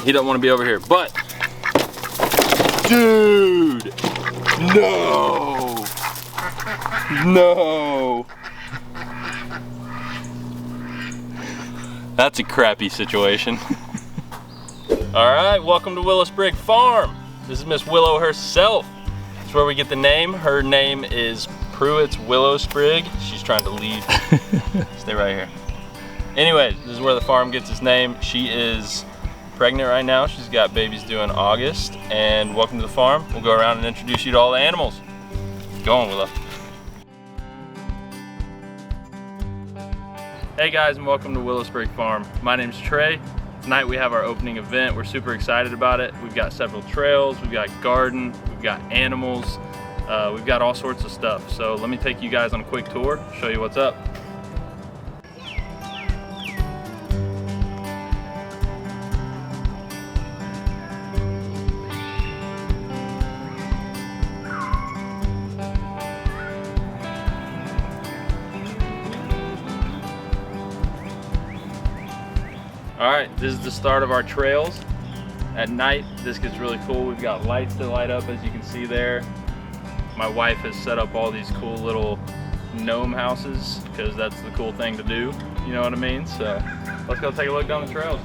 He doesn't want to be over here, but dude, no, no. That's a crappy situation. All right, welcome to Willow Sprig Farm. This is Miss Willow herself. That's where we get the name. Her name is Pruitt's Willow Sprig. She's trying to leave. Stay right here. Anyways, this is where the farm gets its name. She is pregnant right now. She's got babies due in August. And welcome to the farm. We'll go around and introduce you to all the animals. Go on, Willow. Hey guys, and welcome to Willow Sprig Farm. My name's Trey. Tonight we have our opening event. We're super excited about it. We've got several trails, we've got garden, we've got animals, we've got all sorts of stuff. So let me take you guys on a quick tour, show you what's up. All right, this is the start of our trails. At night, this gets really cool. We've got lights that light up, as you can see there. My wife has set up all these cool little gnome houses because that's the cool thing to do, you know what I mean? So let's go take a look down the trails.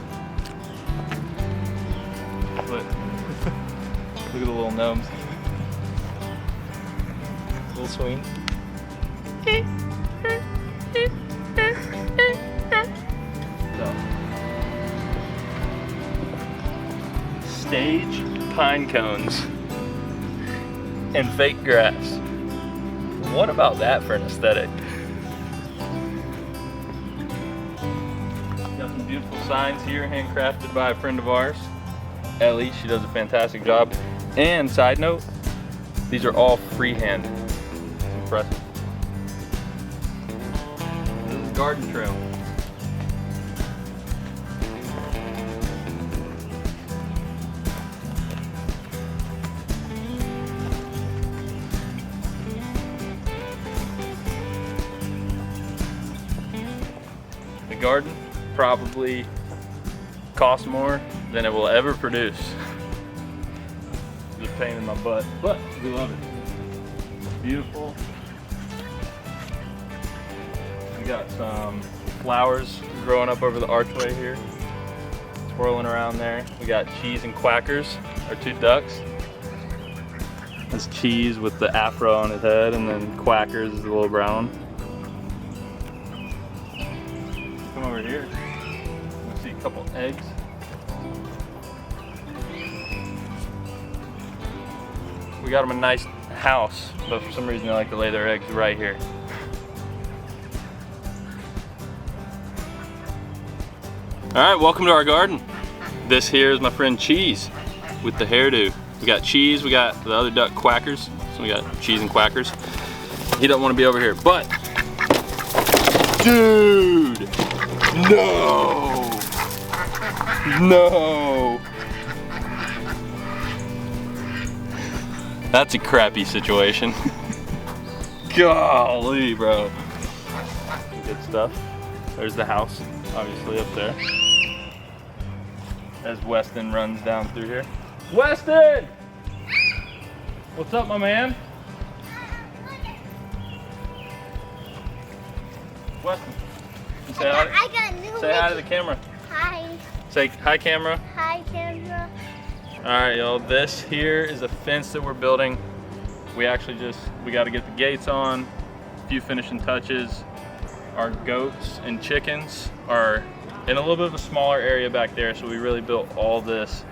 Look, look at the little gnomes. Little swing. Stage pine cones and fake grass. What about that for an aesthetic? Got some beautiful signs here, handcrafted by a friend of ours, Ellie. She does a fantastic job. And side note, these are all freehand. It's impressive. This is a garden trail. Garden probably costs more than it will ever produce. It's a pain in my butt, but we love it. Beautiful. We got some flowers growing up over the archway here, swirling around there. We got Cheese and Quackers, our two ducks. That's Cheese with the afro on his head, and then Quackers is the little brown one. Come over here, you'll see a couple eggs. We got them a nice house, but for some reason they like to lay their eggs right here. All right, welcome to our garden. This here is my friend Cheese with the hairdo. We got Cheese, we got the other duck Quackers, so we got Cheese and Quackers. He doesn't want to be over here, but dude! No! No! That's a crappy situation. Golly, bro. Good stuff. There's the house, obviously, up there. As Weston runs down through here. Weston! What's up, my man? Weston. Say hi to the camera. Hi. Say hi, camera. Hi, camera. All right, y'all. This here is a fence that we're building. We got to get the gates on, a few finishing touches. Our goats and chickens are in a little bit of a smaller area back there, so we really built all this.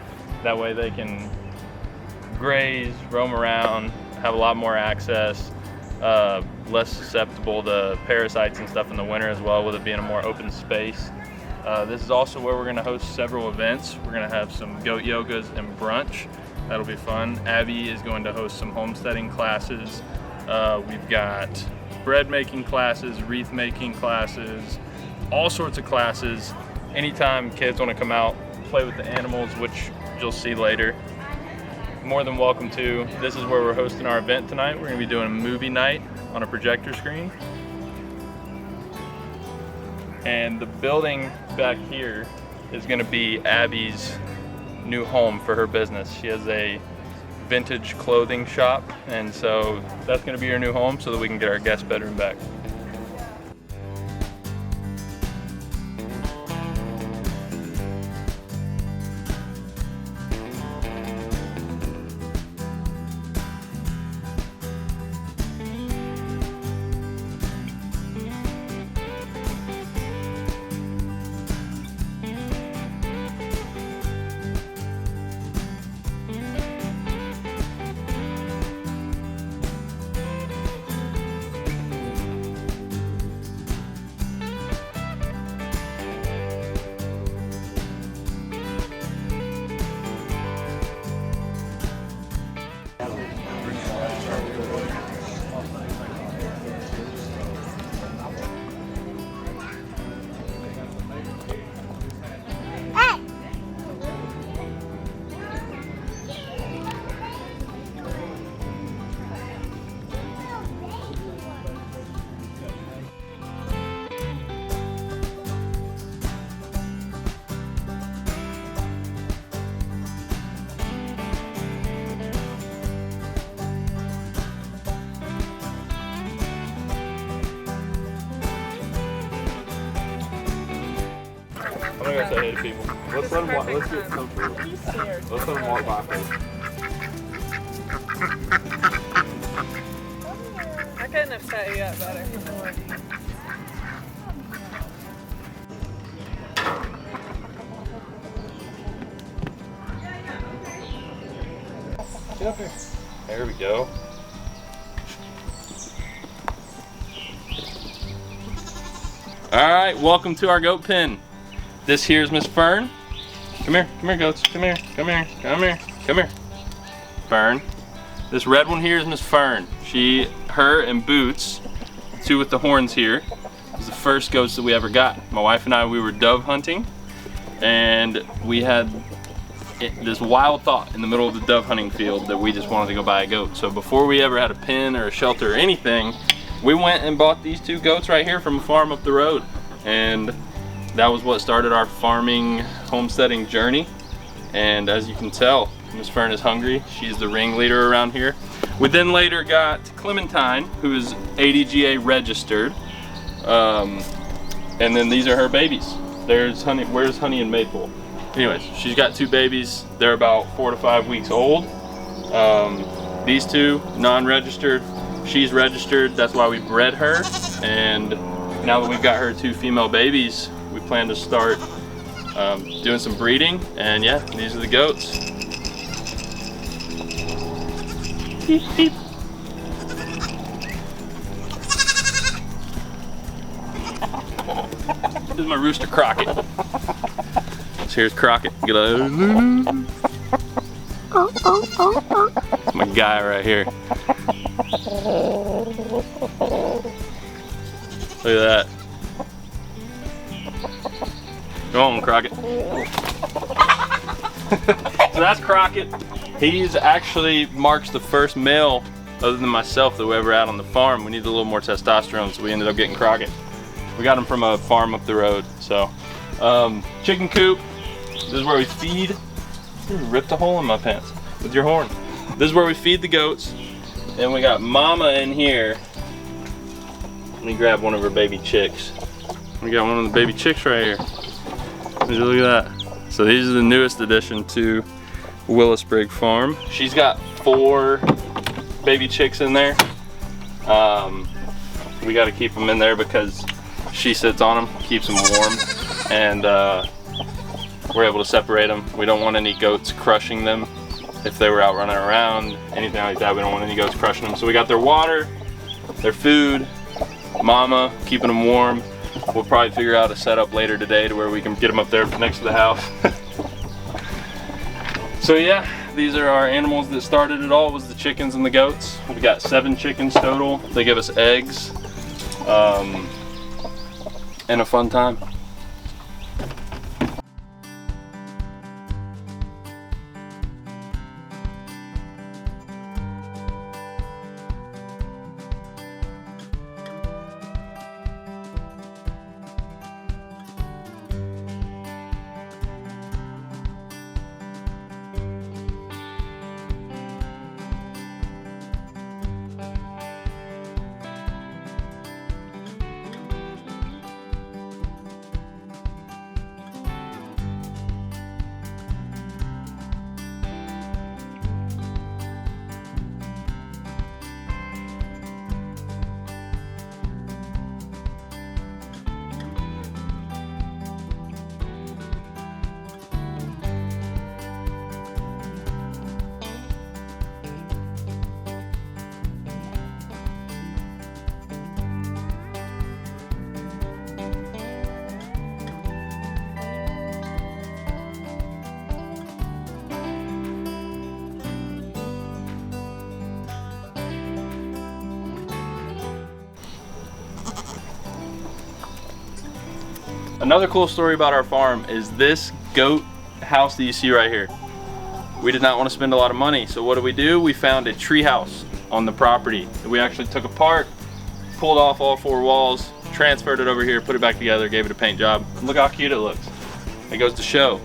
That way they can graze, roam around, have a lot more access. Less susceptible to parasites and stuff in the winter as well, with it being a more open space. This is also where we're going to host several events. We're going to have some goat yogas and brunch. That'll be fun. Abby is going to host some homesteading classes. We've got bread making classes, wreath making classes, all sorts of classes. Anytime kids want to come out, play with the animals, which you'll see later, more than welcome to. This is where we're hosting our event tonight. We're going to be doing a movie night on a projector screen. And the building back here is going to be Abby's new home for her business. She has a vintage clothing shop, and so that's going to be her new home so that we can get our guest bedroom back. I'm gonna go say hey to people. Let's let them walk. Let's get comfortable. Let's let them walk by first. I couldn't have set you up better. Get up here. There we go. All right, welcome to our goat pen. This here is Miss Fern. Come here goats, come here. Fern. This red one here is Miss Fern. Her and Boots, two with the horns here, was the first goats that we ever got. My wife and I, we were dove hunting, and we had this wild thought in the middle of the dove hunting field that we just wanted to go buy a goat. So before we ever had a pen or a shelter or anything, we went and bought these two goats right here from a farm up the road. And that was what started our farming, homesteading journey. And as you can tell, Miss Fern is hungry. She's the ringleader around here. We then later got Clementine, who is ADGA registered. And then these are her babies. There's Honey. Where's Honey and Maple? Anyways, she's got two babies. They're about 4 to 5 weeks old. These two, non-registered. She's registered, that's why we bred her. And now that we've got her two female babies, we plan to start doing some breeding. And yeah, these are the goats. Beep, beep. This is my rooster Crockett. So here's Crockett. That's my guy right here. Look at that. Go on, Crockett. So that's Crockett. He's actually marks the first male, other than myself, that we ever had on the farm. We needed a little more testosterone, so we ended up getting Crockett. We got him from a farm up the road. So, chicken coop. This is where we feed. You ripped a hole in my pants with your horn. This is where we feed the goats. And we got Mama in here. Let me grab one of her baby chicks. We got one of the baby chicks right here. Look at that. So these are the newest addition to Willisburg Farm. She's got 4 baby chicks in there. We got to keep them in there because she sits on them, keeps them warm, and we're able to separate them. We don't want any goats crushing them if they were out running around, anything like that. We don't want any goats crushing them. So we got their water, their food, Mama keeping them warm. We'll probably figure out a setup later today to where we can get them up there next to the house. So yeah, these are our animals that started it all, was the chickens and the goats. We got 7 chickens total. They give us eggs, and a fun time. another cool story about our farm is this goat house that you see right here. We did not want to spend a lot of money, so what do? We found a tree house on the property that we actually took apart, pulled off all 4 walls, transferred it over here, put it back together, gave it a paint job. Look how cute it looks. It goes to show,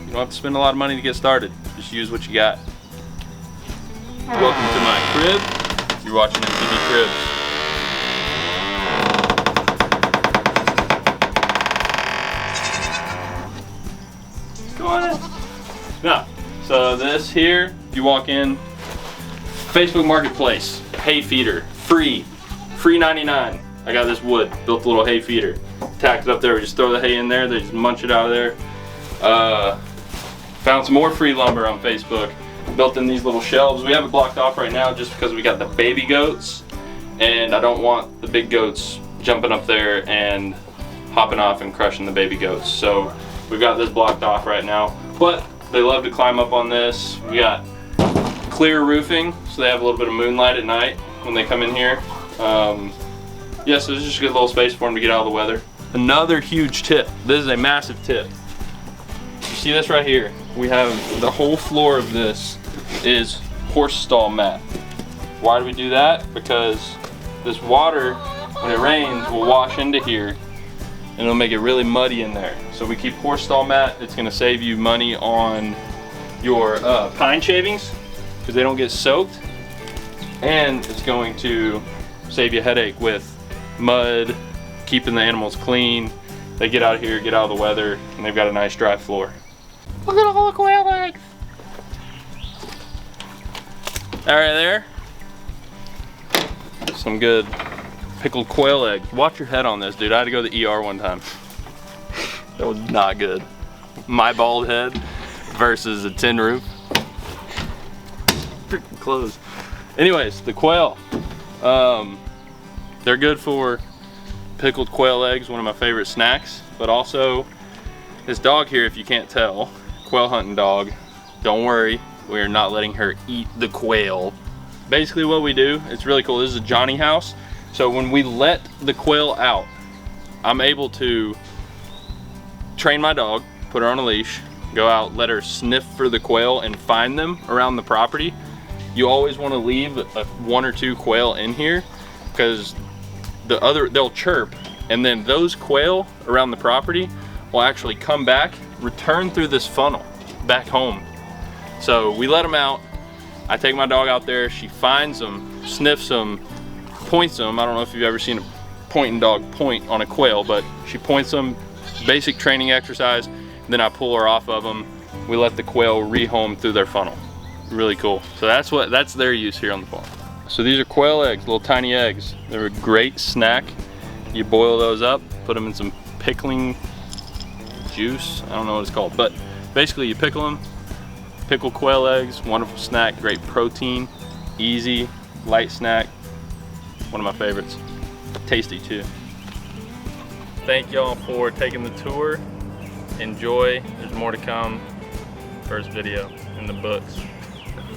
you don't have to spend a lot of money to get started. Just use what you got. Welcome to my crib. You're watching MTV Cribs. Go on in. Now, so this here, you walk in, Facebook Marketplace, hay feeder, free 99. I got this wood, built a little hay feeder, tacked it up there. We just throw the hay in there, they just munch it out of there. Found some more free lumber on Facebook, built in these little shelves. We have it blocked off right now just because we got the baby goats, and I don't want the big goats jumping up there and hopping off and crushing the baby goats. So we've got this blocked off right now, but they love to climb up on this. We got clear roofing, so they have a little bit of moonlight at night when they come in here. Yeah, so it's just a good little space for them to get out of the weather. Another huge tip. This is a massive tip. You see this right here? We have the whole floor of this is horse stall mat. Why do we do that? Because this water, when it rains, will wash into here and it'll make it really muddy in there. So we keep horse stall mat. It's gonna save you money on your pine shavings because they don't get soaked, and it's going to save you a headache with mud, keeping the animals clean. They get out of here, get out of the weather, and they've got a nice dry floor. Look at all the quail eggs. All right, there. Some good pickled quail eggs. Watch your head on this, dude. I had to go to the ER one time. That was not good. My bald head versus a tin roof. Freaking close. Anyways, the quail. They're good for pickled quail eggs, one of my favorite snacks, but also this dog here, if you can't tell, quail hunting dog, don't worry, we are not letting her eat the quail. Basically what we do, it's really cool, this is a Johnny house, so when we let the quail out, I'm able to train my dog, put her on a leash, go out, let her sniff for the quail and find them around the property. You always want to leave 1 or 2 quail in here because they'll chirp, and then those quail around the property will actually come back, return through this funnel back home. So we let them out. I take my dog out there, she finds them, sniffs them, points them. I don't know if you've ever seen a pointing dog point on a quail, but she points them, basic training exercise, and then I pull her off of them. We let the quail rehome through their funnel. Really cool. So that's their use here on the farm. So these are quail eggs, little tiny eggs. They're a great snack. You boil those up, put them in some pickling juice. I don't know what it's called, but basically you pickle them. Pickled quail eggs, wonderful snack, great protein, easy, light snack. One of my favorites. Tasty too. Thank y'all for taking the tour. Enjoy, there's more to come. First video in the books.